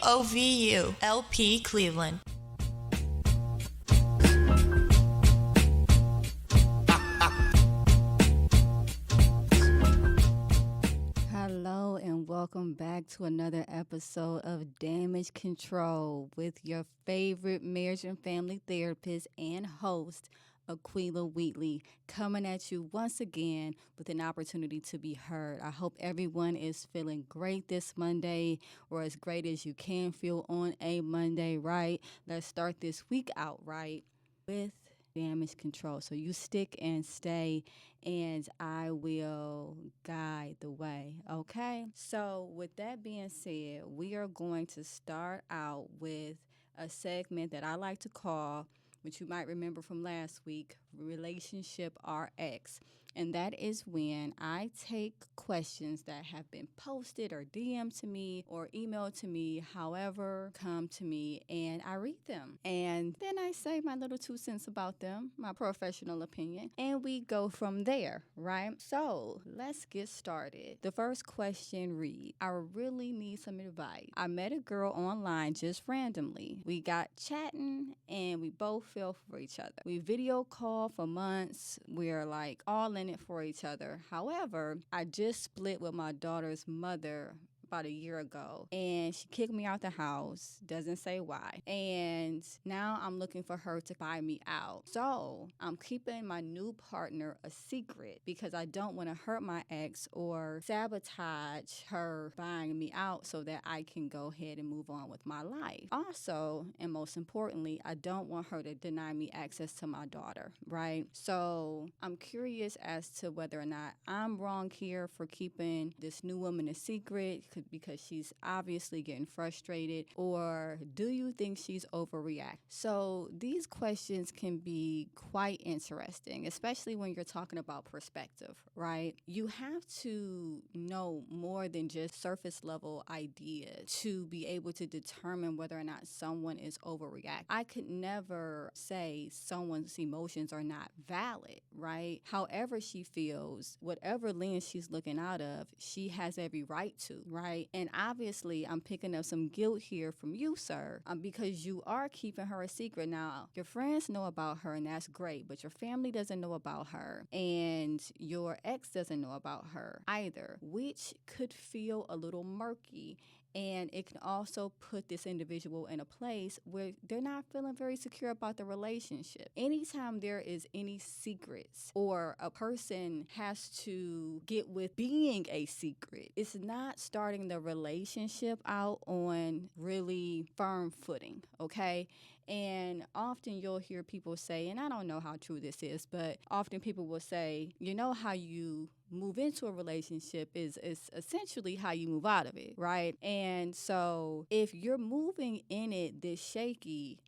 WOVU, LP Cleveland. Hello and welcome back to another episode of Damage Control with your favorite marriage and family therapist and host, Aquila Wheatley, coming at you once again with an opportunity to be heard. I hope everyone is feeling great this Monday, or as great as you can feel on a Monday, right? Let's start this week out right with damage control. So you stick and stay, and I will guide the way, okay? So with that being said, we are going to start out with a segment that I like to call, which you might remember from last week, Relationship RX. And that is when I take questions that have been posted or DM'd to me or emailed to me, however, come to me, and I read them. And then I say my little 2 cents about them, my professional opinion, and we go from there, right? So let's get started. The first question reads, I really need some advice. I met a girl online just randomly. We got chatting and we both fell for each other. We video called for months. We're like all in it for each other. However, I just split with my daughter's mother about a year ago, and she kicked me out the house, doesn't say why, and now I'm looking for her to buy me out. So I'm keeping my new partner a secret because I don't want to hurt my ex or sabotage her buying me out so that I can go ahead and move on with my life. Also, and most importantly, I don't want her to deny me access to my daughter, right? So I'm curious as to whether or not I'm wrong here for keeping this new woman a secret because she's obviously getting frustrated, or do you think she's overreacting? So these questions can be quite interesting, especially when you're talking about perspective, right? You have to know more than just surface level ideas to be able to determine whether or not someone is overreacting. I could never say someone's emotions are not valid, right? However she feels, whatever lens she's looking out of, she has every right to, right? And obviously, I'm picking up some guilt here from you, sir, because you are keeping her a secret. Now, your friends know about her, and that's great, but your family doesn't know about her, and your ex doesn't know about her either, which could feel a little murky. And it can also put this individual in a place where they're not feeling very secure about the relationship. Anytime there is any secrets or a person has to get with being a secret, it's not starting the relationship out on really firm footing, okay? And often you'll hear people say, and I don't know how true this is, but often people will say, you know, how you move into a relationship is essentially how you move out of it, right? And so if you're moving in it this shaky,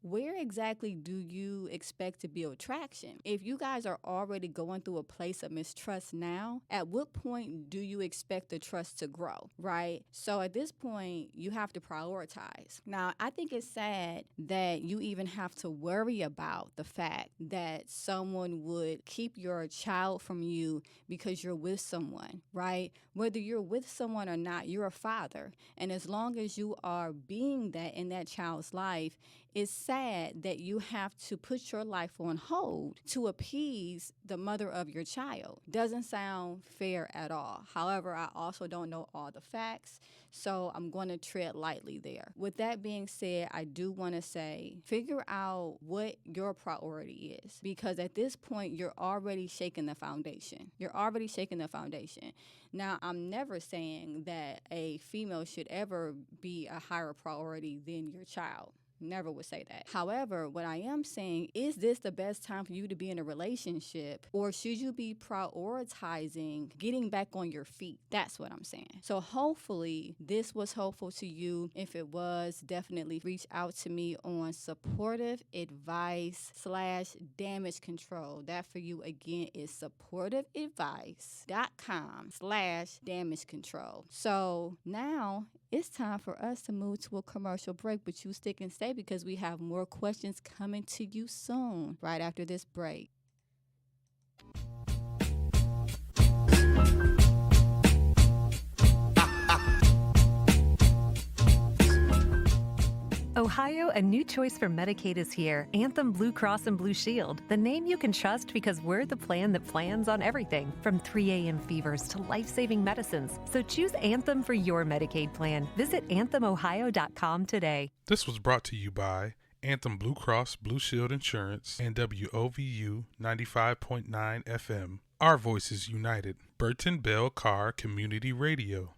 where exactly do you expect to build traction? If you guys are already going through a place of mistrust now, at what point do you expect the trust to grow, right? So at this point, you have to prioritize. Now, I think it's sad that you even have to worry about the fact that someone would keep your child from you because you're with someone, right? Whether you're with someone or not, you're a father. And as long as you are being that in that child's life, it's sad that you have to put your life on hold to appease the mother of your child. Doesn't sound fair at all. However, I also don't know all the facts, so I'm going to tread lightly there. With that being said, I do want to say, figure out what your priority is, because at this point, you're already shaking the foundation. Now, I'm never saying that a female should ever be a higher priority than your child. Never would say that. However, what I am saying, is this the best time for you to be in a relationship, or should you be prioritizing getting back on your feet? That's what I'm saying. So hopefully this was helpful to you. If it was, definitely reach out to me on supportive advice / damage control. That for you again is supportiveadvice.com / damage control. So now it's time for us to move to a commercial break, but you stick and stay because we have more questions coming to you soon, right after this break. Ohio, a new choice for Medicaid is here. Anthem Blue Cross and Blue Shield. The name you can trust because we're the plan that plans on everything, from 3 a.m. fevers to life-saving medicines. So choose Anthem for your Medicaid plan. Visit anthemohio.com today. This was brought to you by Anthem Blue Cross Blue Shield Insurance and WOVU 95.9 FM. Our Voices United. Burton Bell Carr Community Radio.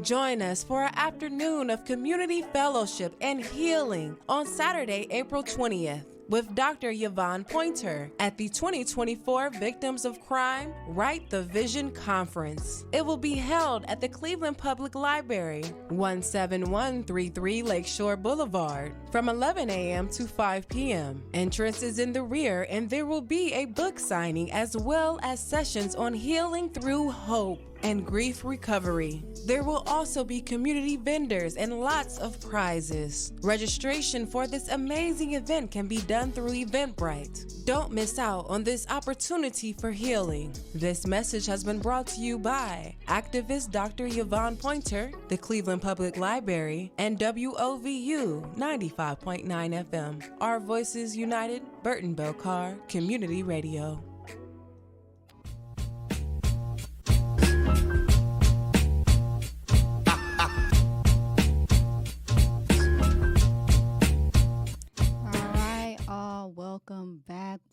Join us for an afternoon of community fellowship and healing on Saturday, April 20th with Dr. Yvonne Pointer at the 2024 Victims of Crime Write the Vision Conference. It will be held at the Cleveland Public Library, 17133 Lakeshore Boulevard, from 11 a.m. to 5 p.m. Entrance is in the rear, and there will be a book signing as well as sessions on healing through hope and grief recovery. There will also be community vendors and lots of prizes. Registration for this amazing event can be done through Eventbrite. Don't miss out on this opportunity for healing. This message has been brought to you by activist Dr. Yvonne Pointer, the Cleveland Public Library, and WOVU 95.9 FM. Our Voices United, Burton Bell Carr Community Radio.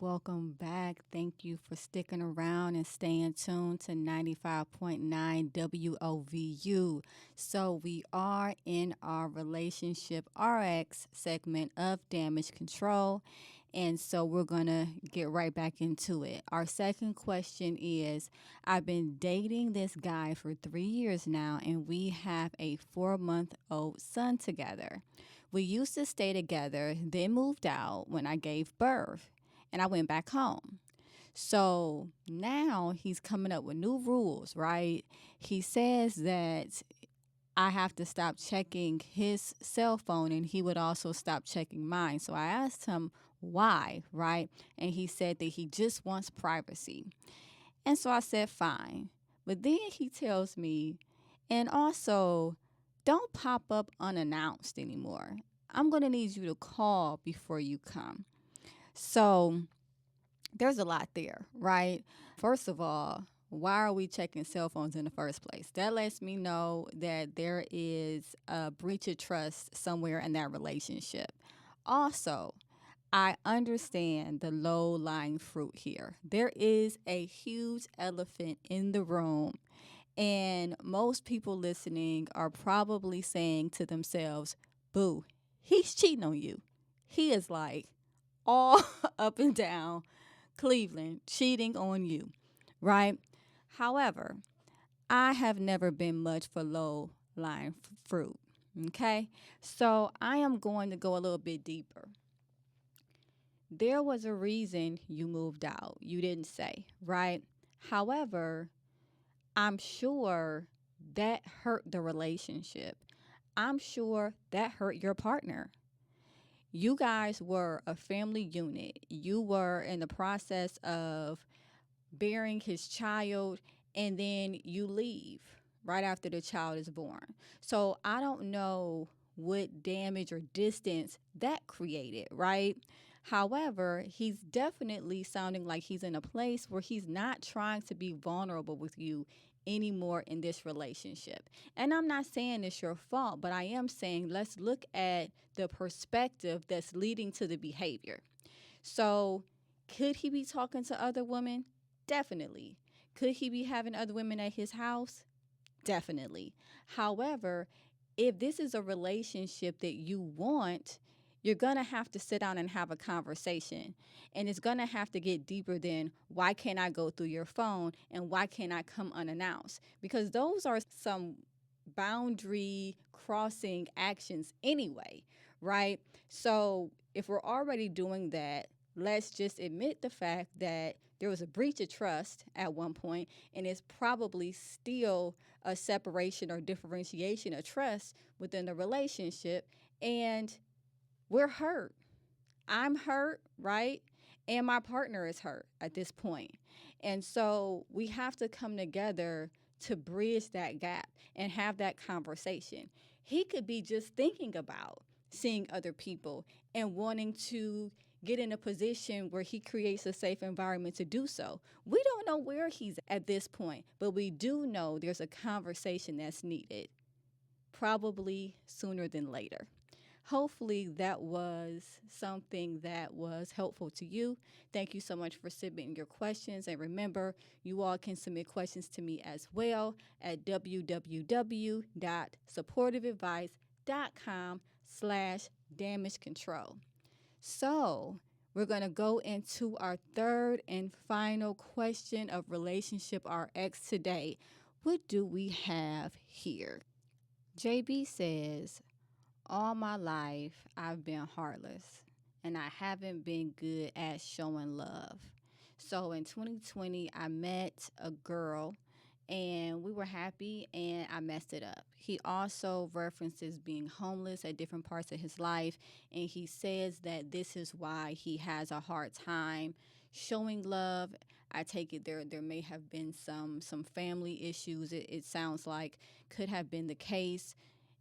Welcome back. Thank you for sticking around and staying tuned to 95.9 WOVU. So we are in our Relationship RX segment of Damage Control, and so we're going to get right back into it. Our second question is, I've been dating this guy for 3 years now, and we have a 4-month-old son together. We used to stay together, then moved out when I gave birth, and I went back home. So now he's coming up with new rules, right? He says that I have to stop checking his cell phone, and he would also stop checking mine. So I asked him why, right? And he said that he just wants privacy. And so I said, fine. But then he tells me, and also, don't pop up unannounced anymore. I'm going to need you to call before you come. So there's a lot there, right? First of all, why are we checking cell phones in the first place? That lets me know that there is a breach of trust somewhere in that relationship. Also, I understand the low-lying fruit here. There is a huge elephant in the room, and most people listening are probably saying to themselves, boo, he's cheating on you. He is like all up and down Cleveland cheating on you, right? However, I have never been much for low-lying fruit, okay? So I am going to go a little bit deeper. There was a reason you moved out. You didn't say, right? However, I'm sure that hurt the relationship. I'm sure that hurt your partner. You guys were a family unit. You were in the process of bearing his child, and then you leave right after the child is born. So I don't know what damage or distance that created, right? However, he's definitely sounding like he's in a place where he's not trying to be vulnerable with you anymore in this relationship. And I'm not saying it's your fault, but I am saying let's look at the perspective that's leading to the behavior. So could he be talking to other women? Definitely. Could he be having other women at his house? Definitely. However, if this is a relationship that you want, you're going to have to sit down and have a conversation. And it's going to have to get deeper than why can't I go through your phone and why can't I come unannounced? Because those are some boundary crossing actions anyway, right? So if we're already doing that, let's just admit the fact that there was a breach of trust at one point, and it's probably still a separation or differentiation of trust within the relationship. And we're hurt. I'm hurt, right? And my partner is hurt at this point. And so we have to come together to bridge that gap and have that conversation. He could be just thinking about seeing other people and wanting to get in a position where he creates a safe environment to do so. We don't know where he's at this point, but we do know there's a conversation that's needed, probably sooner than later. Hopefully that was something that was helpful to you. Thank you so much for submitting your questions. And remember, you all can submit questions to me as well at www.supportiveadvice.com/damage control. So we're going to go into our third and final question of Relationship RX today. What do we have here? JB says, all my life, I've been heartless, and I haven't been good at showing love. So in 2020, I met a girl, and we were happy, and I messed it up. He also references being homeless at different parts of his life, and he says that this is why he has a hard time showing love. I take it there may have been some family issues. It sounds like could have been the case.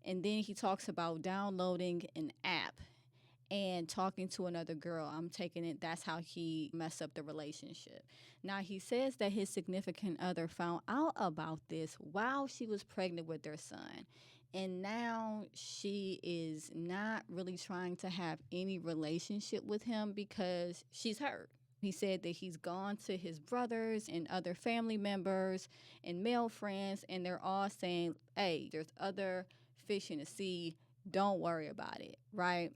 And then he talks about downloading an app and talking to another girl. I'm taking it that's how he messed up the relationship. Now, he says that his significant other found out about this while she was pregnant with their son. And now she is not really trying to have any relationship with him because she's hurt. He said that he's gone to his brothers and other family members and male friends, and they're all saying, hey, there's other fish in the sea. Don't worry about it, right?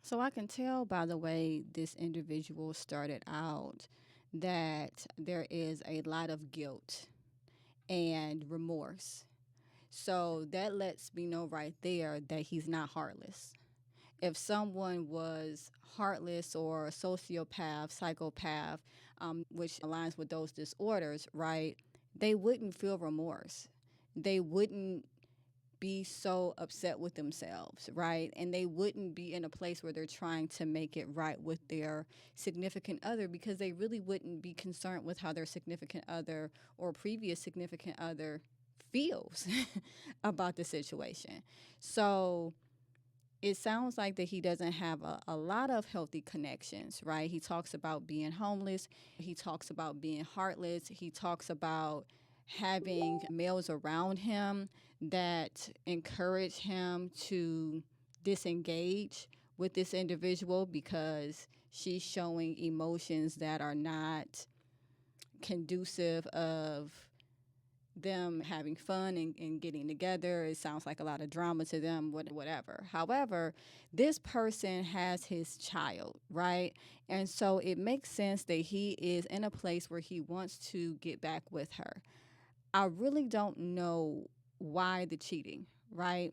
So I can tell by the way this individual started out that there is a lot of guilt and remorse. So that lets me know right there that he's not heartless. If someone was heartless or a sociopath, psychopath, which aligns with those disorders, right, they wouldn't feel remorse. They wouldn't be so upset with themselves, right? And they wouldn't be in a place where they're trying to make it right with their significant other because they really wouldn't be concerned with how their significant other or previous significant other feels about the situation. So it sounds like that he doesn't have a lot of healthy connections, right? He talks about being homeless. He talks about being heartless. He talks about having males around him that encourage him to disengage with this individual because she's showing emotions that are not conducive of them having fun and getting together. It sounds like a lot of drama to them, whatever. However, this person has his child, right? And so it makes sense that he is in a place where he wants to get back with her. I really don't know why the cheating, right?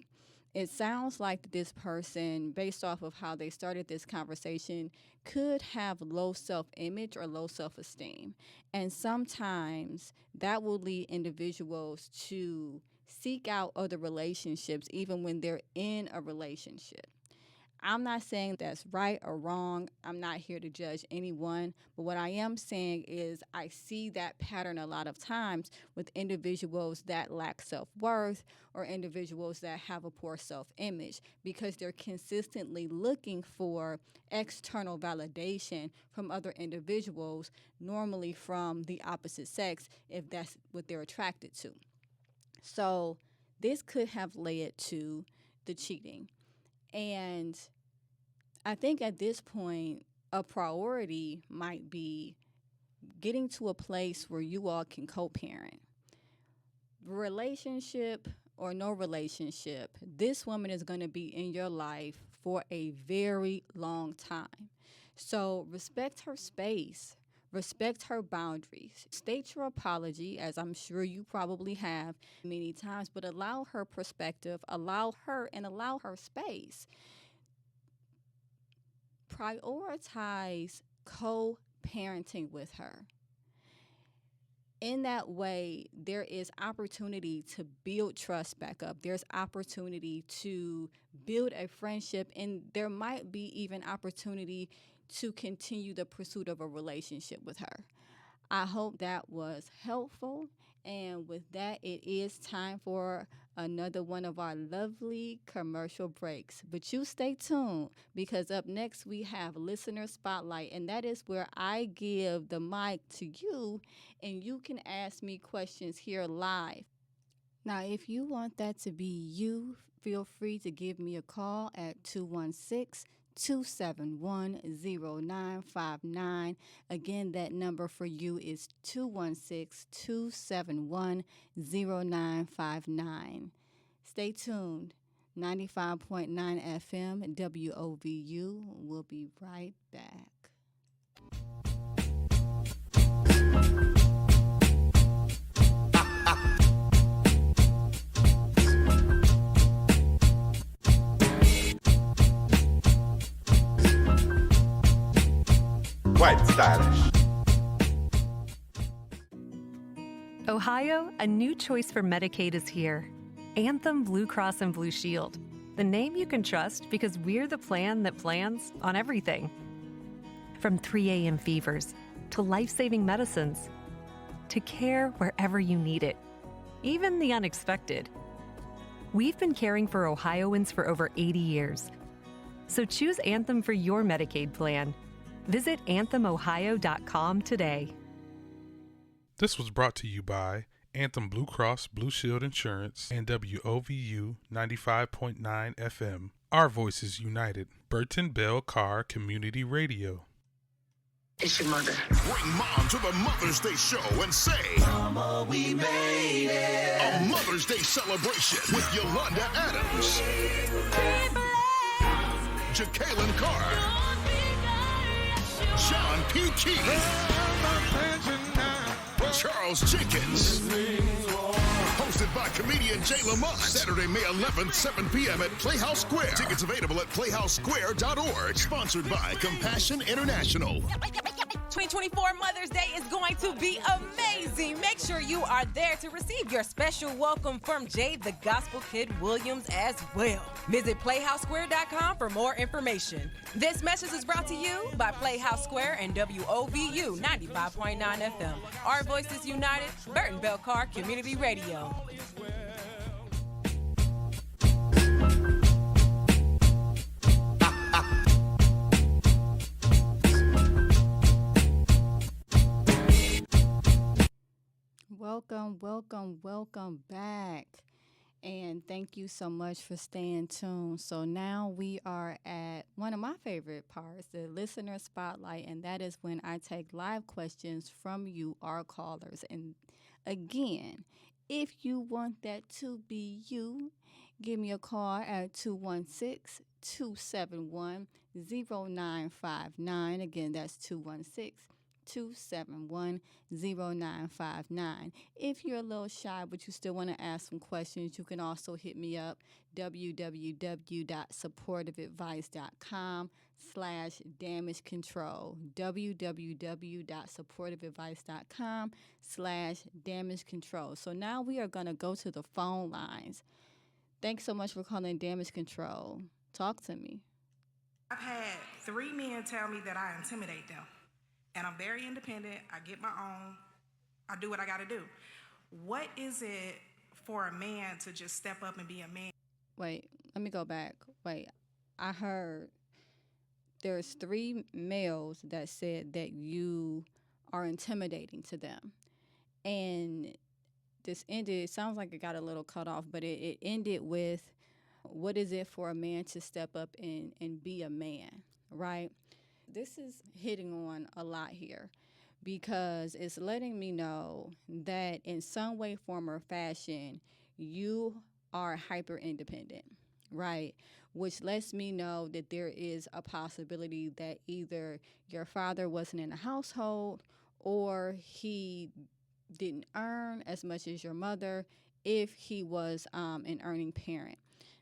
It sounds like this person, based off of how they started this conversation, could have low self-image or low self-esteem. And sometimes that will lead individuals to seek out other relationships even when they're in a relationship. I'm not saying that's right or wrong. I'm not here to judge anyone. But what I am saying is I see that pattern a lot of times with individuals that lack self-worth or individuals that have a poor self-image because they're consistently looking for external validation from other individuals, normally from the opposite sex, if that's what they're attracted to. So this could have led to the cheating. And I think at this point, a priority might be getting to a place where you all can co-parent. Relationship or no relationship, this woman is going to be in your life for a very long time. So respect her space. Respect her boundaries. State your apology, as I'm sure you probably have many times, but allow her perspective, allow her space. Prioritize co-parenting with her. In that way, there is opportunity to build trust back up. There's opportunity to build a friendship, and there might be even opportunity to continue the pursuit of a relationship with her. I hope that was helpful. And with that, it is time for another one of our lovely commercial breaks. But you stay tuned, because up next we have Listener Spotlight, and that is where I give the mic to you and you can ask me questions here live. Now, if you want that to be you, feel free to give me a call at 216-271-0959. Again, that number for you is 216-271-0959. Stay tuned. 95.9 FM WOVU. We'll be right back. Quite stylish. Ohio, a new choice for Medicaid is here. Anthem Blue Cross and Blue Shield. The name you can trust because we're the plan that plans on everything. From 3 a.m. fevers to life-saving medicines to care wherever you need it, even the unexpected. We've been caring for Ohioans for over 80 years. So choose Anthem for your Medicaid plan. Visit anthemohio.com today. This was brought to you by Anthem Blue Cross Blue Shield Insurance and WOVU 95.9 FM. Our Voices United. Burton Bell Carr Community Radio. It's your mother. Bring mom to the Mother's Day show and say, Mama, we made it. A Mother's Day celebration with Yolanda Adams, Jacqueline Carr, John P. Keith, Charles Jenkins. Hosted by comedian Jay Lamont. Saturday, May 11th, 7 p.m. at Playhouse Square. Tickets available at playhousesquare.org. Sponsored by Compassion International. 2024 Mother's Day is going to be amazing. Make sure you are there to receive your special welcome from Jade the Gospel Kid Williams as well. Visit playhousesquare.com for more information. This message is brought to you by Playhouse Square and WOVU 95.9 FM. Our Voices United, Burton Bell Carr Community Radio. Welcome back. And thank you so much for staying tuned. So now we are at one of my favorite parts, the listener spotlight, and that is when I take live questions from you, our callers. And again, if you want that to be you, give me a call at 216-271-0959. Again, that's 216-271-0959. If you're a little shy but you still want to ask some questions, you can also hit me up, www.supportiveadvice.com/damage control, www.supportiveadvice.com/damage control. So now we are going to go to the phone lines. Thanks so much for calling Damage Control. Talk to me. I've had 3 men tell me that I intimidate them. And I'm very independent. I get my own. I do what I got to do. What is it for a man to just step up and be a man? Wait, let me go back. Wait, I heard there's 3 males that said that you are intimidating to them. And this ended, it sounds like it got a little cut off, but it ended with, what is it for a man to step up and be a man, right? This is hitting on a lot here because it's letting me know that in some way, form, or fashion, you are hyper independent, right? Which lets me know that there is a possibility that either your father wasn't in the household or he didn't earn as much as your mother if he was an earning parent.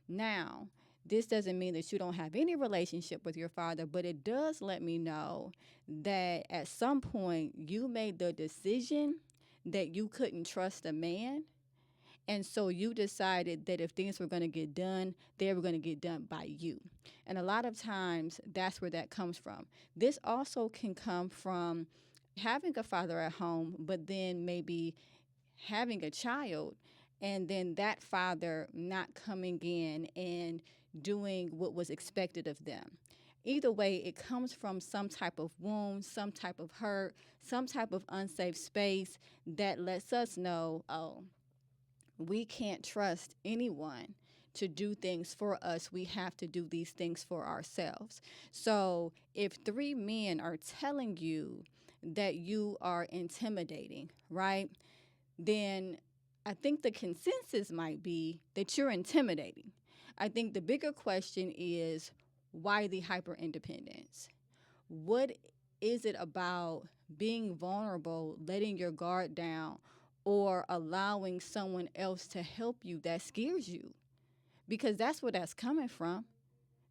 Now, this doesn't mean that you don't have any relationship with your father, but it does let me know that at some point you made the decision that you couldn't trust a man. And so you decided that if things were going to get done, they were going to get done by you. And a lot of times that's where that comes from. This also can come from having a father at home, but then maybe having a child and then that father not coming in and doing what was expected of them. Either way, it comes from some type of wound, some type of hurt, some type of unsafe space that lets us know, oh, we can't trust anyone to do things for us. We have to do these things for ourselves. So if three men are telling you that you are intimidating, right, then I think the consensus might be that you're intimidating. I think the bigger question is, why the hyper independence? What is it about being vulnerable, letting your guard down, or allowing someone else to help you that scares you? Because that's where that's coming from.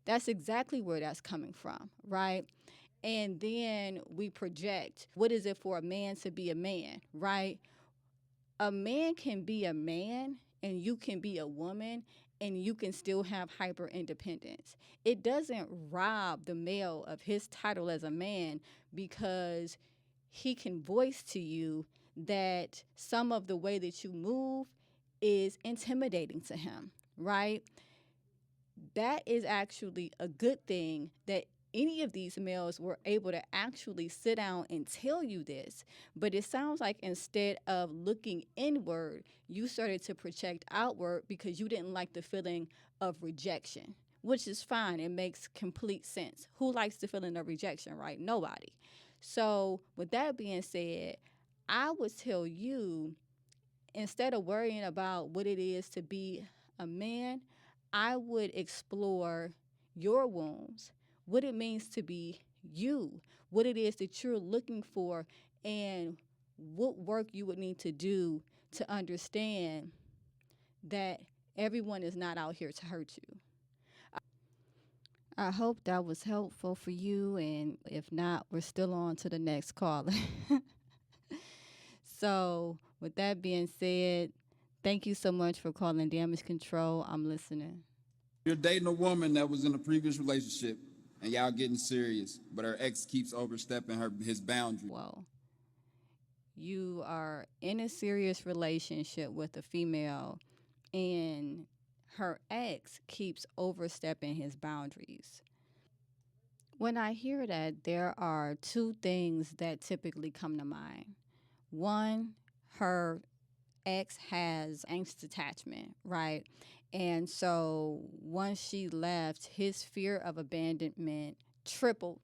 That's exactly where that's coming from, right? And then we project, what is it for a man to be a man, right? A man can be a man and you can be a woman and you can still have hyper independence. It doesn't rob the male of his title as a man because he can voice to you that some of the way that you move is intimidating to him, right? That is actually a good thing that any of these males were able to actually sit down and tell you this. But it sounds like instead of looking inward, you started to project outward because you didn't like the feeling of rejection, which is fine. It makes complete sense. Who likes the feeling of rejection, right? Nobody. So with that being said, I would tell you, instead of worrying about what it is to be a man, I would explore your wounds, what it means to be you, what it is that you're looking for, and what work you would need to do to understand that everyone is not out here to hurt you. I hope that was helpful for you, and if not, we're still on to the next caller. So, with that being said, thank you so much for calling Damage Control. I'm listening. You're dating a woman that was in a previous relationship and y'all getting serious, but her ex keeps overstepping his boundaries. Whoa. You are in a serious relationship with a female and her ex keeps overstepping his boundaries. When I hear that, there are two things that typically come to mind. One, her ex has angst attachment, right? And so once she left, his fear of abandonment tripled.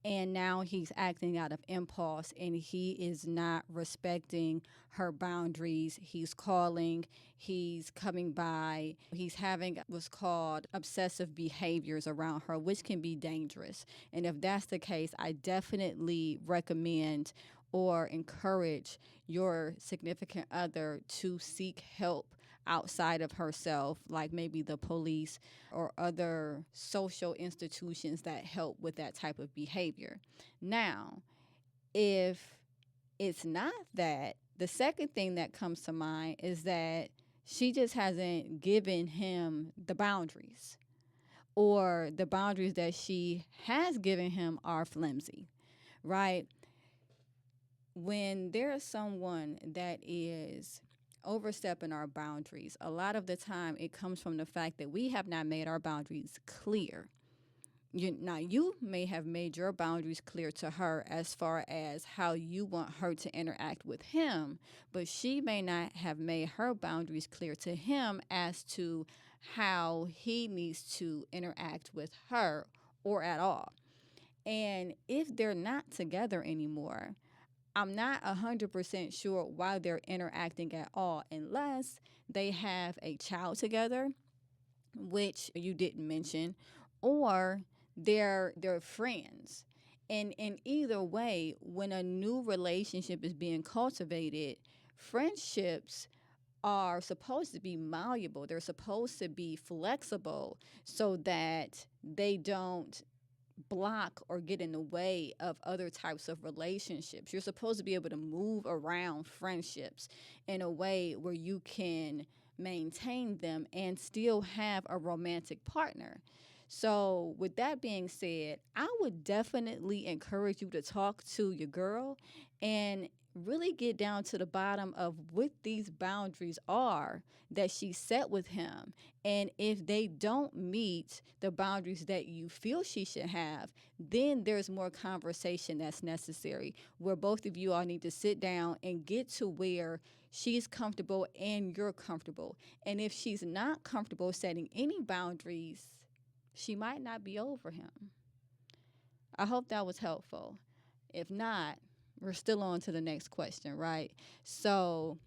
And now he's acting out of impulse and he is not respecting her boundaries. He's calling, he's coming by, he's having what's called obsessive behaviors around her, which can be dangerous. And if that's the case, I definitely recommend or encourage your significant other to seek help outside of herself, like maybe the police or other social institutions that help with that type of behavior. Now, if it's not that, the second thing that comes to mind is that she just hasn't given him the boundaries, or the boundaries that she has given him are flimsy, right? When there's someone that is overstepping our boundaries, a lot of the time it comes from the fact that we have not made our boundaries clear. You may have made your boundaries clear to her as far as how you want her to interact with him, but she may not have made her boundaries clear to him as to how he needs to interact with her or at all. And if they're not together anymore, I'm not 100% sure why they're interacting at all, unless they have a child together, which you didn't mention, or they're friends. And in either way, when a new relationship is being cultivated, friendships are supposed to be malleable. They're supposed to be flexible so that they don't block or get in the way of other types of relationships. You're supposed to be able to move around friendships in a way where you can maintain them and still have a romantic partner. So with that being said, I would definitely encourage you to talk to your girl and really get down to the bottom of what these boundaries are that she set with him. And if they don't meet the boundaries that you feel she should have, then there's more conversation that's necessary, where both of you all need to sit down and get to where she's comfortable and you're comfortable. And if she's not comfortable setting any boundaries, she might not be over him. I hope that was helpful. If not, we're still on to the next question, right? So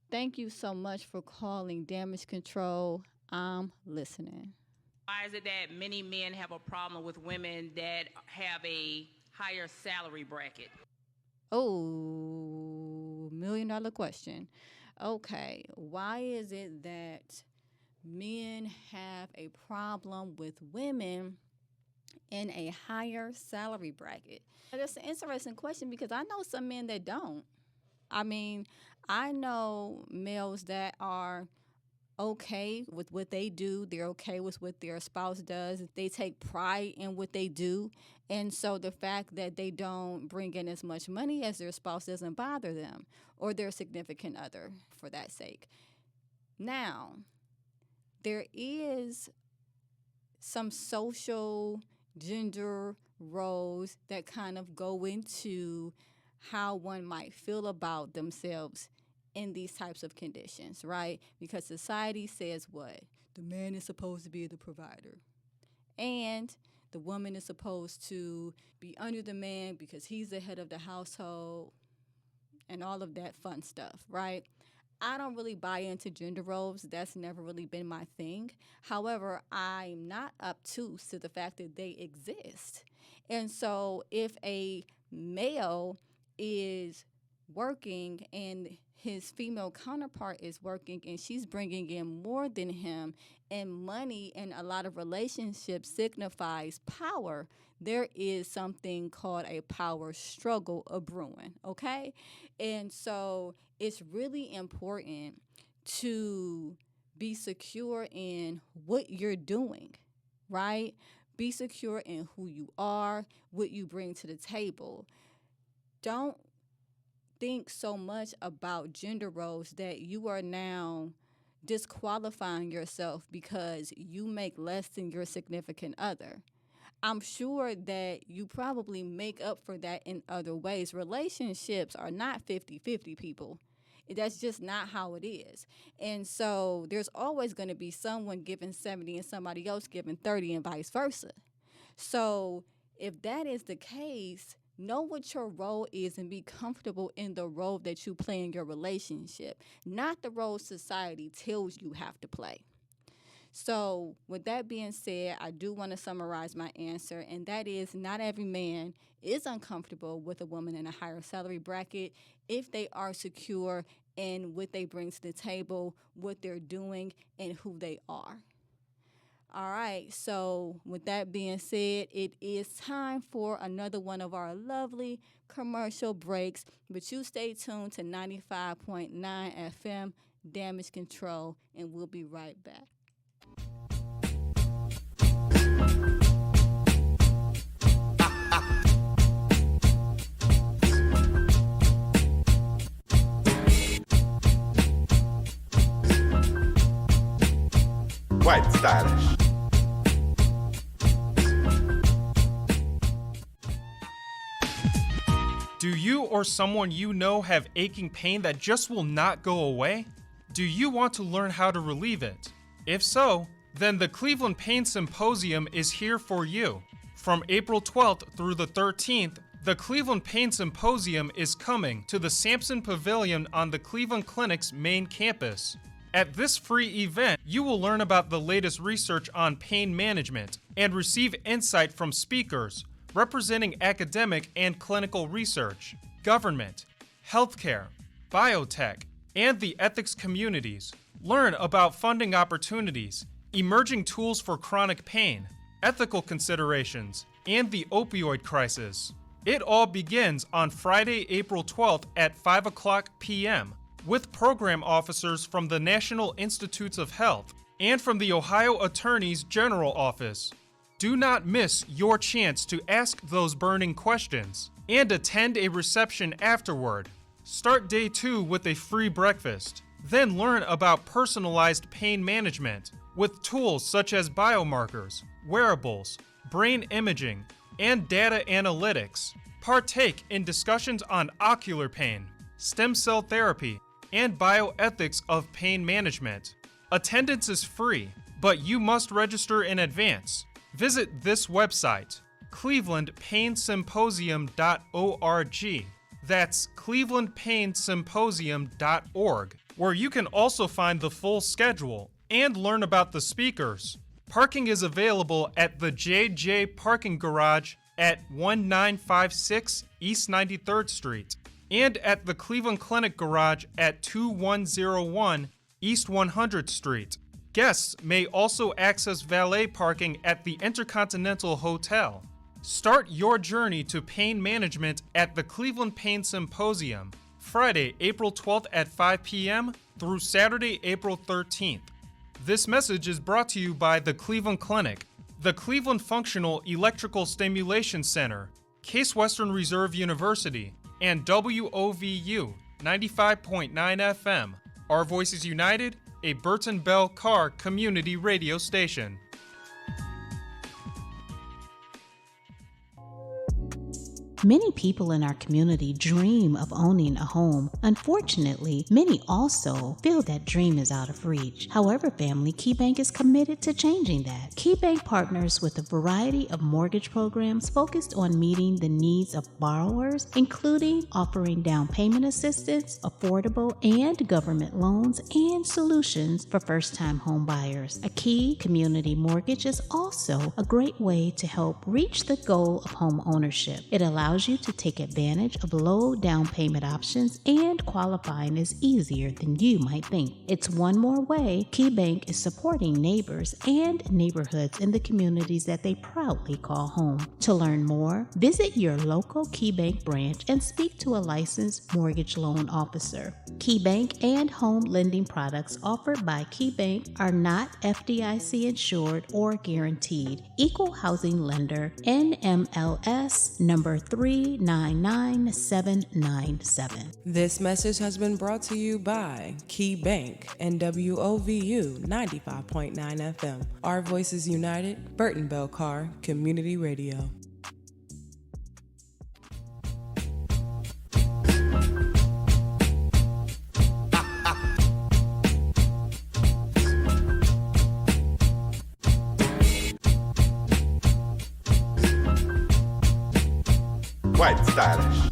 thank you so much for calling Damage Control. I'm listening. Why is it that many men have a problem with women that have a higher salary bracket? Oh, $1 million question. Okay, why is it that men have a problem with women in a higher salary bracket? That's an interesting question because I know some men that don't. I mean, I know males that are okay with what they do. They're okay with what their spouse does. They take pride in what they do. And so the fact that they don't bring in as much money as their spouse doesn't bother them, or their significant other, for that sake. Now, there is some social gender roles that kind of go into how one might feel about themselves in these types of conditions, right? Because society says what? The man is supposed to be the provider. And the woman is supposed to be under the man because he's the head of the household and all of that fun stuff, right? I don't really buy into gender roles. That's never really been my thing. However, I'm not obtuse to the fact that they exist. And so if a male is working and his female counterpart is working and she's bringing in more than him, and money in a lot of relationships signifies power, there is something called a power struggle a brewing, okay? And so it's really important to be secure in what you're doing, right? Be secure in who you are, what you bring to the table. Don't think so much about gender roles that you are now disqualifying yourself because you make less than your significant other. I'm sure that you probably make up for that in other ways. Relationships are not 50-50, people. That's just not how it is. And so there's always going to be someone giving 70 and somebody else giving 30 and vice versa. So if that is the case, know what your role is and be comfortable in the role that you play in your relationship, not the role society tells you have to play. So with that being said, I do want to summarize my answer, and that is not every man is uncomfortable with a woman in a higher salary bracket if they are secure in what they bring to the table, what they're doing, and who they are. All right, so with that being said, it is time for another one of our lovely commercial breaks, but you stay tuned to 95.9 FM Damage Control, and we'll be right back. Quite stylish. Do you or someone you know have aching pain that just will not go away? Do you want to learn how to relieve it? If so, then the Cleveland Pain Symposium is here for you. From April 12th through the 13th, the Cleveland Pain Symposium is coming to the Sampson Pavilion on the Cleveland Clinic's main campus. At this free event, you will learn about the latest research on pain management and receive insight from speakers representing academic and clinical research, government, healthcare, biotech, and the ethics communities. Learn about funding opportunities, emerging tools for chronic pain, ethical considerations, and the opioid crisis. It all begins on Friday, April 12th at 5 o'clock p.m. with program officers from the National Institutes of Health and from the Ohio Attorney's General Office. Do not miss your chance to ask those burning questions and attend a reception afterward. Start day 2 with a free breakfast. Then learn about personalized pain management with tools such as biomarkers, wearables, brain imaging, and data analytics. Partake in discussions on ocular pain, stem cell therapy, and bioethics of pain management. Attendance is free, but you must register in advance. Visit this website, clevelandpainsymposium.org. That's clevelandpainsymposium.org, where you can also find the full schedule and learn about the speakers. Parking is available at the JJ Parking Garage at 1956 East 93rd Street and at the Cleveland Clinic Garage at 2101 East 100th Street. Guests may also access valet parking at the Intercontinental Hotel. Start your journey to pain management at the Cleveland Pain Symposium, Friday, April 12th at 5 p.m. through Saturday, April 13th. This message is brought to you by the Cleveland Clinic, the Cleveland Functional Electrical Stimulation Center, Case Western Reserve University, and WOVU 95.9 FM. Our Voices United, a Burton Bell Carr community radio station. Many people in our community dream of owning a home. Unfortunately, many also feel that dream is out of reach. However, family, KeyBank is committed to changing that. KeyBank partners with a variety of mortgage programs focused on meeting the needs of borrowers, including offering down payment assistance, affordable and government loans, and solutions for first-time home buyers. A Key Community Mortgage is also a great way to help reach the goal of home ownership. It allows you to take advantage of low down payment options, and qualifying is easier than you might think. It's one more way KeyBank is supporting neighbors and neighborhoods in the communities that they proudly call home. To learn more, visit your local KeyBank branch and speak to a licensed mortgage loan officer. KeyBank and home lending products offered by KeyBank are not FDIC insured or guaranteed. Equal housing lender, NMLS number 399797. This message has been brought to you by Key Bank and WOVU 95.9 FM. Our Voices United, Burton Bell Carr Community Radio. Quite stylish.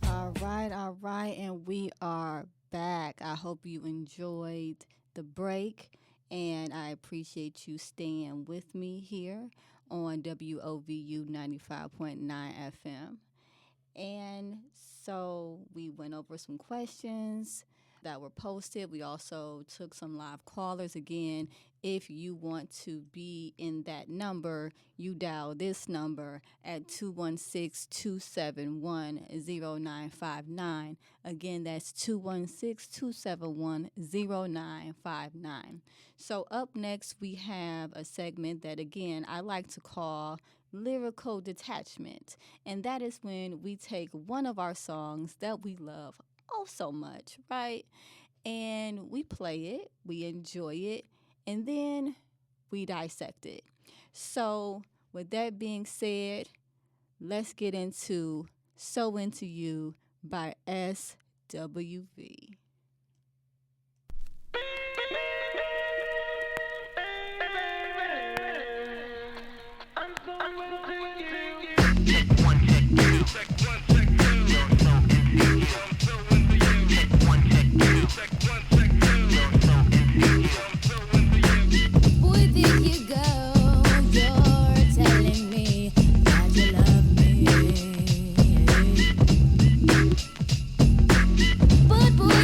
All right, and we are back. I hope you enjoyed the break, and I appreciate you staying with me here on WOVU 95.9 FM. And so we went over some questions that were posted. We also took some live callers. Again, if you want to be in that number, you dial this number at 216-271-0959. Again, that's 216-271-0959. So up next, we have a segment that, again, I like to call Lyrical Detachment. And that is when we take one of our songs that we love oh so much, right? And we play it, we enjoy it, and then we dissect it. So with that being said, let's get into So Into You by SWV. Boy,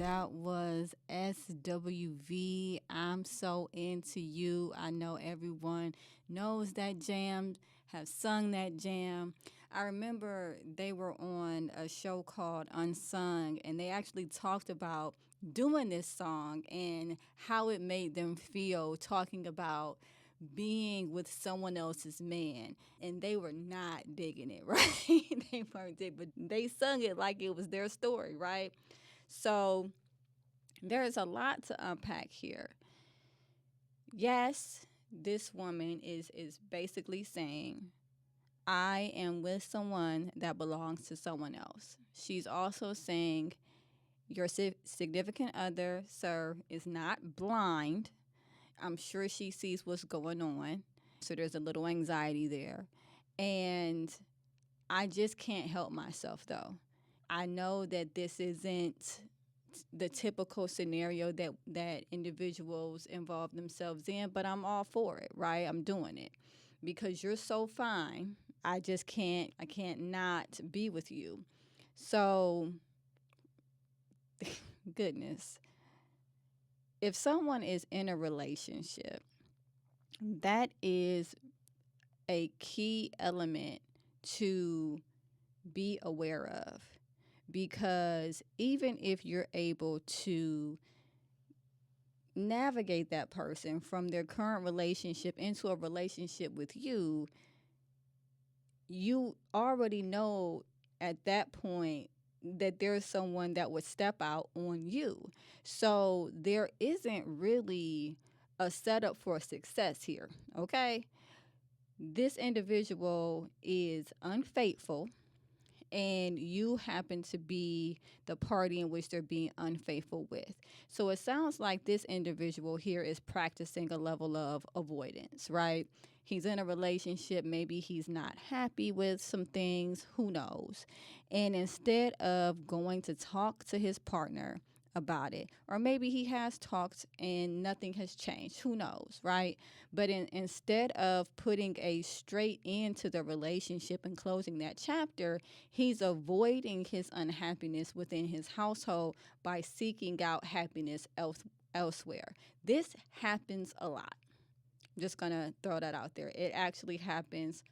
That was SWV, I'm So Into You. I know everyone knows that jam, have sung that jam. I remember they were on a show called Unsung, and they actually talked about doing this song and how it made them feel, talking about being with someone else's man, and they were not digging it, right? They weren't digging, but they sung it like it was their story, right? So there's a lot to unpack here. Yes, this woman is basically saying, I am with someone that belongs to someone else. She's also saying, your significant other, sir, is not blind. I'm sure she sees what's going on. So there's a little anxiety there. And I just can't help myself, though. I know that this isn't the typical scenario that individuals involve themselves in, but I'm all for it, right? I'm doing it because you're so fine. I can't not be with you. So, goodness. If someone is in a relationship, that is a key element to be aware of, because even if you're able to navigate that person from their current relationship into a relationship with you, you already know at that point that there's someone that would step out on you. So there isn't really a setup for success here, okay? This individual is unfaithful, and you happen to be the party in which they're being unfaithful with. So it sounds like this individual here is practicing a level of avoidance, right? He's in a relationship, maybe he's not happy with some things, who knows? And instead of going to talk to his partner about it, or maybe he has talked and nothing has changed, who knows, right? But instead of putting a straight end to the relationship and closing that chapter, he's avoiding his unhappiness within his household by seeking out happiness elsewhere. This happens a lot. I'm just gonna throw that out there. It actually happens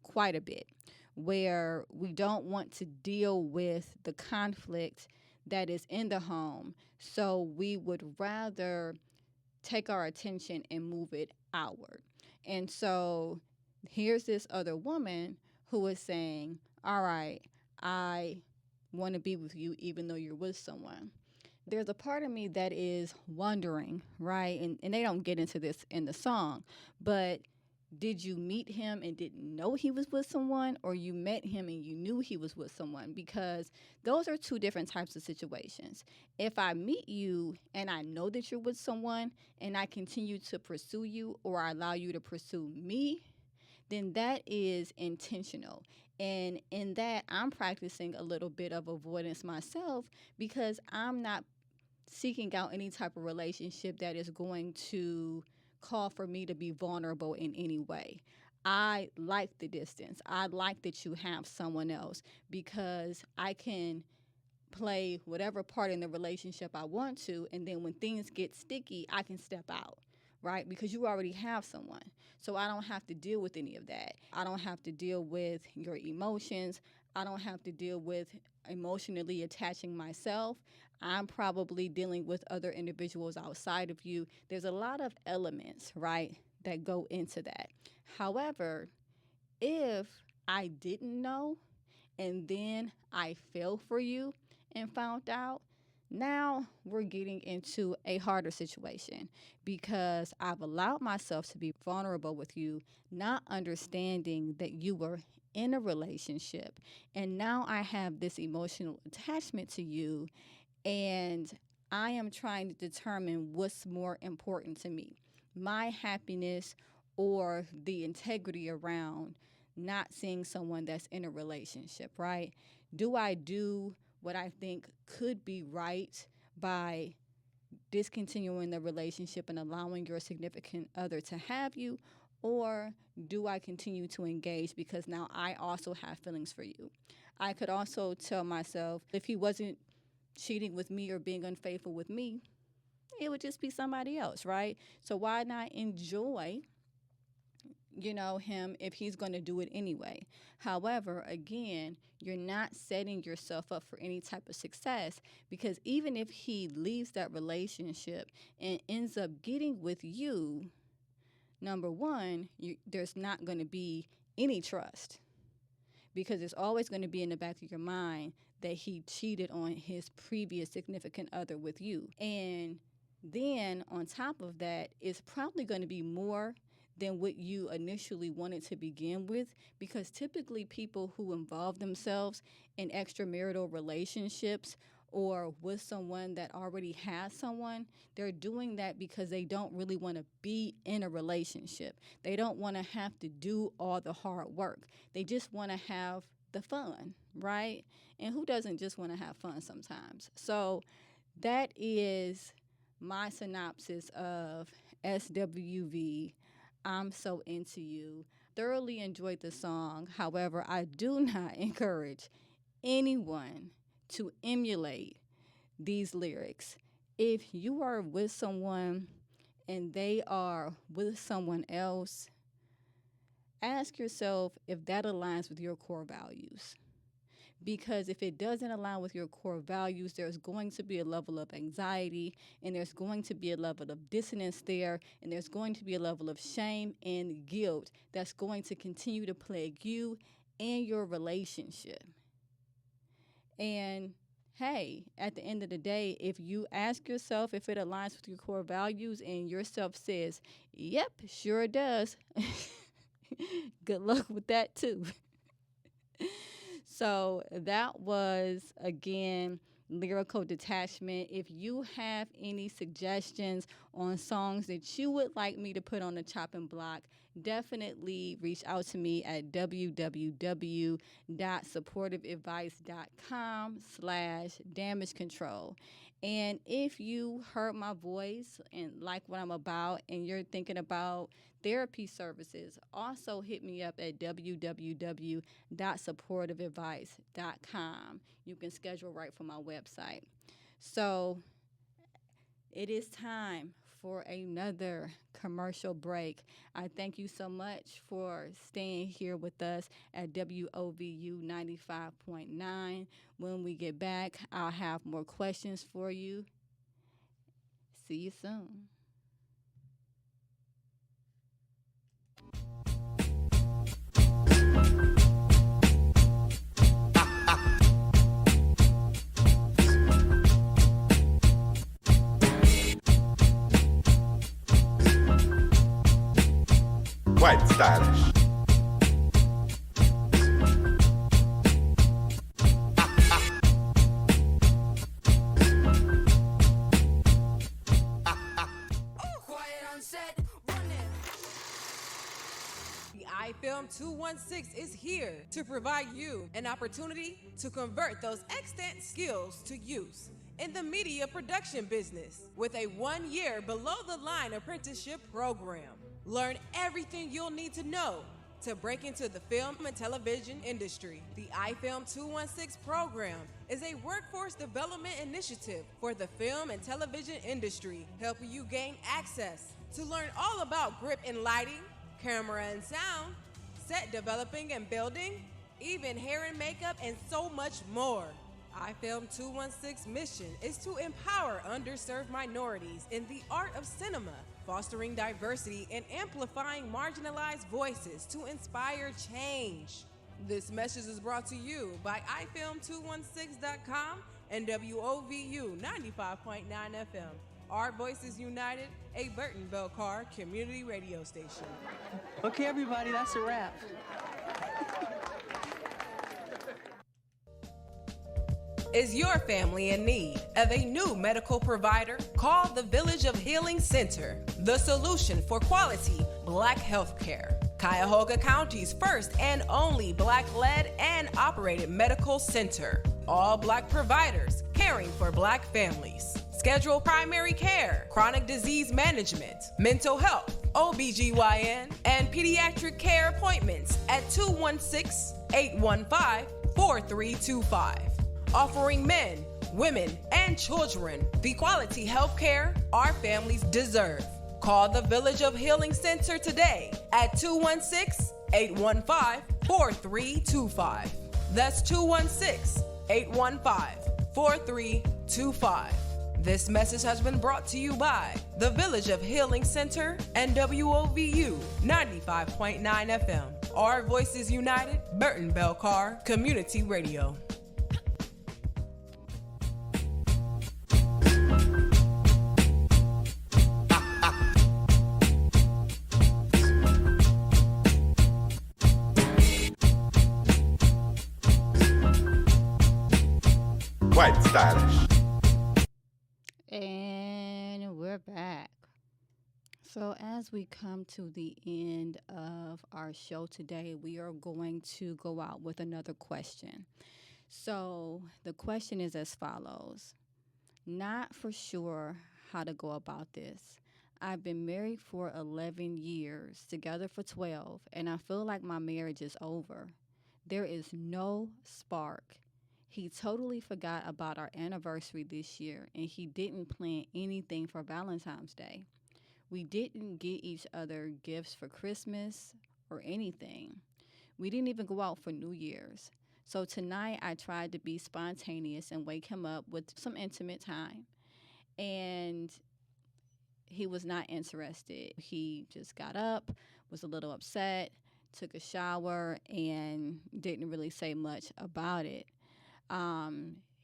quite a bit, where we don't want to deal with the conflict that is in the home, so we would rather take our attention and move it outward. And so here's this other woman who is saying, all right, I want to be with you even though you're with someone. There's a part of me that is wondering, right? And they don't get into this in the song, but did you meet him and didn't know he was with someone, or you met him and you knew he was with someone? Because those are two different types of situations. If I meet you and I know that you're with someone and I continue to pursue you, or I allow you to pursue me, then that is intentional. And in that, I'm practicing a little bit of avoidance myself, because I'm not seeking out any type of relationship that is going to call for me to be vulnerable in any way. I like the distance. I like that you have someone else, because I can play whatever part in the relationship I want to, and then when things get sticky, I can step out, right? Because you already have someone. So I don't have to deal with any of that. I don't have to deal with your emotions. I don't have to deal with emotionally attaching myself. I'm probably dealing with other individuals outside of you. There's a lot of elements, right, that go into that. However, if I didn't know and then I fell for you and found out, now we're getting into a harder situation, because I've allowed myself to be vulnerable with you, not understanding that you were in a relationship. And now I have this emotional attachment to you, and I am trying to determine what's more important to me, my happiness or the integrity around not seeing someone that's in a relationship, right? Do I do what I think could be right by discontinuing the relationship and allowing your significant other to have you? Or do I continue to engage because now I also have feelings for you? I could also tell myself, if he wasn't cheating with me or being unfaithful with me, it would just be somebody else, right? So why not enjoy, him if he's going to do it anyway? However, again, you're not setting yourself up for any type of success, because even if he leaves that relationship and ends up getting with you, number one, there's not going to be any trust, because it's always going to be in the back of your mind that he cheated on his previous significant other with you. And then on top of that, it's probably going to be more than what you initially wanted to begin with, because typically people who involve themselves in extramarital relationships or with someone that already has someone, they're doing that because they don't really want to be in a relationship. They don't want to have to do all the hard work. They just want to have the fun, right? And who doesn't just want to have fun sometimes? So that is my synopsis of SWV, I'm So Into You. Thoroughly enjoyed the song. However, I do not encourage anyone to emulate these lyrics. If you are with someone and they are with someone else, ask yourself if that aligns with your core values. Because if it doesn't align with your core values, there's going to be a level of anxiety, and there's going to be a level of dissonance there, and there's going to be a level of shame and guilt that's going to continue to plague you and your relationship. And hey, at the end of the day, if you ask yourself if it aligns with your core values and yourself says, yep, sure does, good luck with that too. So that was, again, Lyrical Detachment. If you have any suggestions on songs that you would like me to put on the chopping block, definitely reach out to me at www.supportiveadvice.com/damage control. And if you heard my voice and like what I'm about and you're thinking about therapy services, also hit me up at www.supportiveadvice.com. You can schedule right from my website. So it is time for another commercial break. I thank you so much for staying here with us at WOVU 95.9. When we get back, I'll have more questions for you. See you soon. Quite stylish. The iFilm 216 is here to provide you an opportunity to convert those extant skills to use in the media production business with a 1-year below-the-line apprenticeship program. Learn everything you'll need to know to break into the film and television industry. The iFilm 216 program is a workforce development initiative for the film and television industry, helping you gain access to learn all about grip and lighting, camera and sound, set developing and building, even hair and makeup, and so much more. iFilm 216's mission is to empower underserved minorities in the art of cinema, fostering diversity and amplifying marginalized voices to inspire change. This message is brought to you by iFilm216.com and WOVU 95.9 FM. Our Voices United, a Burton Bell Carr community radio station. Okay, everybody, that's a wrap. Is your family in need of a new medical provider? Call the Village of Healing Center, the solution for quality Black health care. Cuyahoga County's first and only Black-led and operated medical center. All Black providers caring for Black families. Schedule primary care, chronic disease management, mental health, OBGYN, and pediatric care appointments at 216-815-4325. offering men, women, and children the quality health care our families deserve. Call the Village of Healing Center today at 216-815-4325. That's 216-815-4325. This message has been brought to you by the Village of Healing Center and WOVU 95.9 FM. Our Voices United, Burton Bell Carr Community Radio. Quite stylish. And we're back. So as we come to the end of our show today, we are going to go out with another question. So the question is as follows. Not for sure how to go about this. I've been married for 11 years, together for 12, and I feel like my marriage is over. There is no spark. He totally forgot about our anniversary this year, and he didn't plan anything for Valentine's Day. We didn't get each other gifts for Christmas or anything. We didn't even go out for New Year's. So tonight I tried to be spontaneous and wake him up with some intimate time. And he was not interested. He just got up, was a little upset, took a shower, and didn't really say much about it.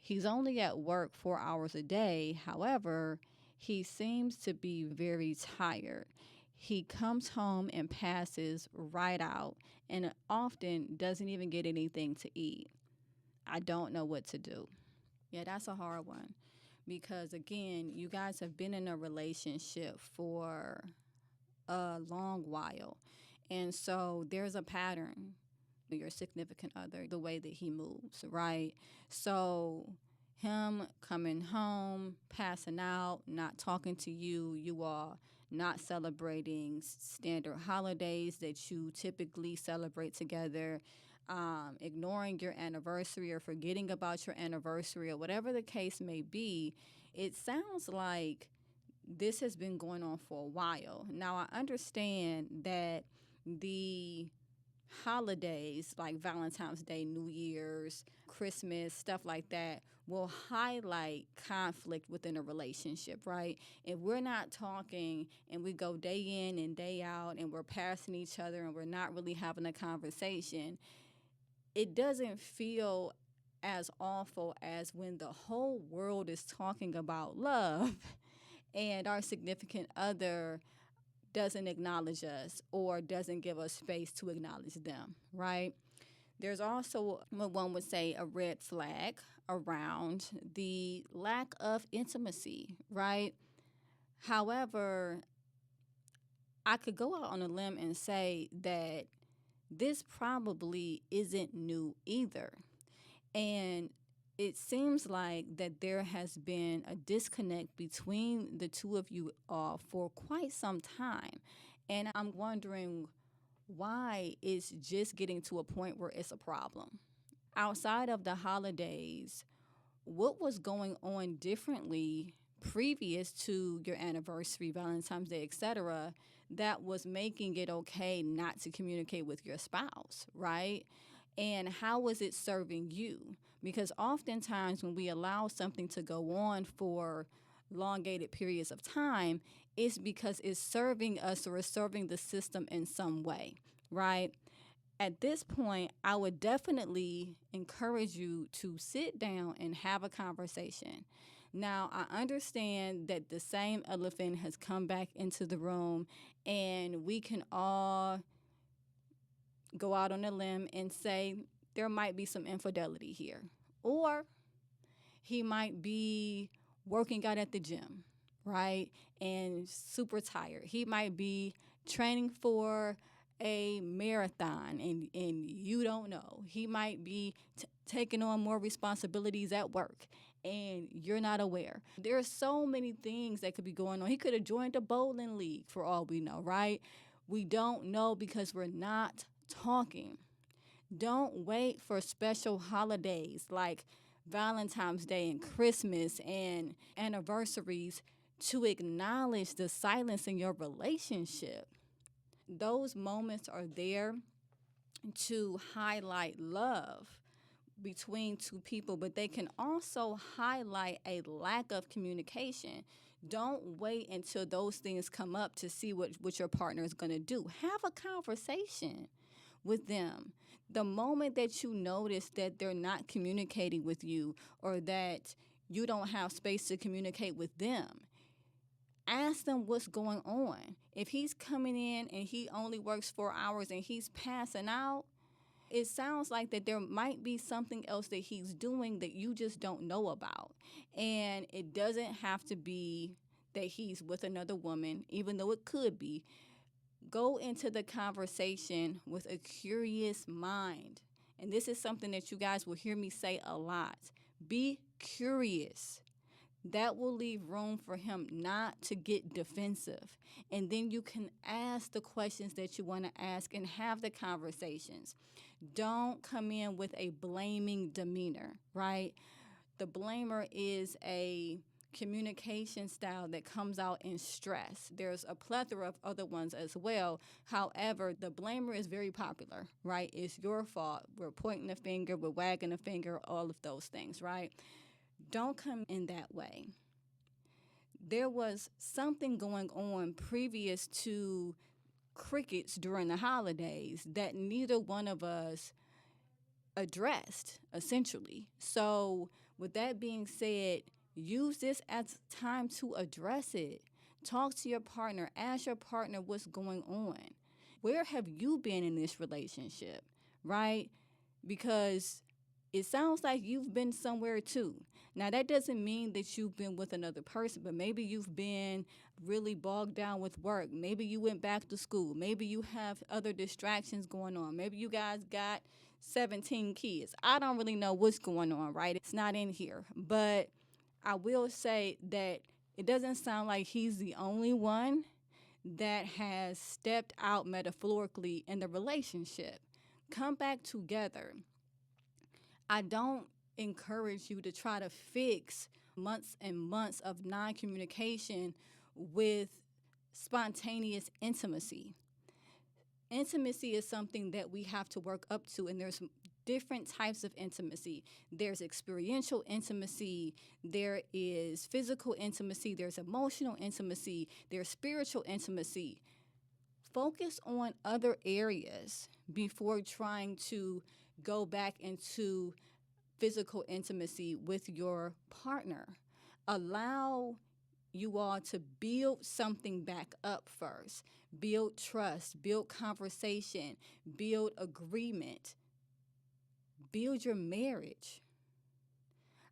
He's only at work 4 hours a day. However, he seems to be very tired. He comes home and passes right out and often doesn't even get anything to eat. I don't know what to do. Yeah, that's a hard one because, again, you guys have been in a relationship for a long while. And so there's a pattern. Your significant other, the way that he moves, right? So him coming home, passing out, not talking to you, you all not celebrating standard holidays that you typically celebrate together, ignoring your anniversary or forgetting about your anniversary or whatever the case may be, it sounds like this has been going on for a while. Now, I understand that the holidays like Valentine's Day, New Year's, Christmas, stuff like that will highlight conflict within a relationship, right? If we're not talking and we go day in and day out and we're passing each other and we're not really having a conversation, it doesn't feel as awful as when the whole world is talking about love and our significant other doesn't acknowledge us or doesn't give us space to acknowledge them, right? There's also what one would say a red flag around the lack of intimacy, right? However, I could go out on a limb and say that this probably isn't new either. And it seems like that there has been a disconnect between the two of you all for quite some time. And I'm wondering why it's just getting to a point where it's a problem. Outside of the holidays, what was going on differently previous to your anniversary, Valentine's Day, etc., that was making it okay not to communicate with your spouse, right? And how was it serving you? Because oftentimes when we allow something to go on for elongated periods of time, it's because it's serving us or it's serving the system in some way, right? At this point, I would definitely encourage you to sit down and have a conversation. Now, I understand that the same elephant has come back into the room, and we can all go out on a limb and say there might be some infidelity here. Or he might be working out at the gym, right, and super tired. He might be training for a marathon, and you don't know. He might be taking on more responsibilities at work, and you're not aware. There are so many things that could be going on. He could have joined a bowling league for all we know, right? We don't know because we're not talking. Don't wait for special holidays like Valentine's Day and Christmas and anniversaries to acknowledge the silence in your relationship. Those moments are there to highlight love between two people, but they can also highlight a lack of communication. Don't wait until those things come up to see what your partner is going to do. Have a conversation with them. The moment that you notice that they're not communicating with you or that you don't have space to communicate with them, ask them what's going on. If he's coming in and he only works 4 hours and he's passing out, it sounds like that there might be something else that he's doing that you just don't know about. And it doesn't have to be that he's with another woman, even though it could be. Go into the conversation with a curious mind. And this is something that you guys will hear me say a lot. Be curious. That will leave room for him not to get defensive. And then you can ask the questions that you want to ask and have the conversations. Don't come in with a blaming demeanor, right? The blamer is a communication style that comes out in stress. There's a plethora of other ones as well. However, the blamer is very popular, right? It's your fault. We're pointing the finger, we're wagging the finger, all of those things, right? Don't come in that way. There was something going on previous to crickets during the holidays that neither one of us addressed, essentially. So with that being said, use this as time to address it. Talk to your partner. Ask your partner what's going on. Where have you been in this relationship, right? Because it sounds like you've been somewhere too. Now, that doesn't mean that you've been with another person, but maybe you've been really bogged down with work. Maybe you went back to school. Maybe you have other distractions going on. Maybe you guys got 17 kids. I don't really know what's going on, right? It's not in here. But I will say that it doesn't sound like he's the only one that has stepped out metaphorically in the relationship. Come back together. I don't encourage you to try to fix months and months of non-communication with spontaneous intimacy. Intimacy is something that we have to work up to, and there's different types of intimacy. There's experiential intimacy, there is physical intimacy, there's emotional intimacy, there's spiritual intimacy. Focus on other areas before trying to go back into physical intimacy with your partner. Allow you all to build something back up first. Build trust, build conversation, build agreement, build your marriage.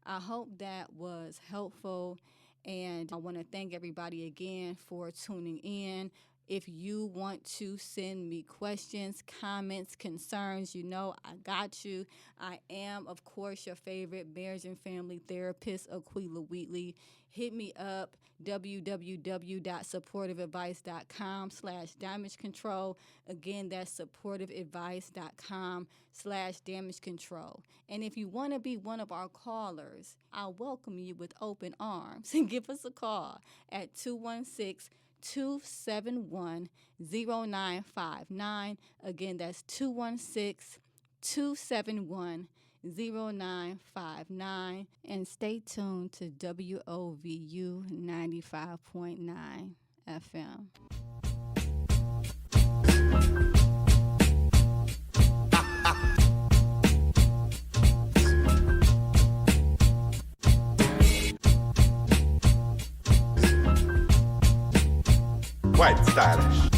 I hope that was helpful, and I want to thank everybody again for tuning in. If you want to send me questions, comments, concerns, you know I got you. I am, of course, your favorite marriage and family therapist, Aquila Wheatley. Hit me up, www.supportiveadvice.com/damage control. Again, that's supportiveadvice.com/damage control. And if you want to be one of our callers, I'll welcome you with open arms and give us a call at 216-271-0959. Again, that's 216-271-0959. And stay tuned to WOVU 95.9 FM. Quite stylish.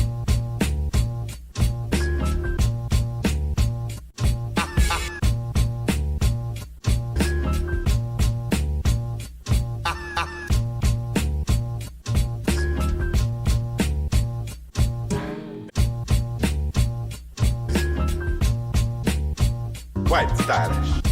Quite stylish.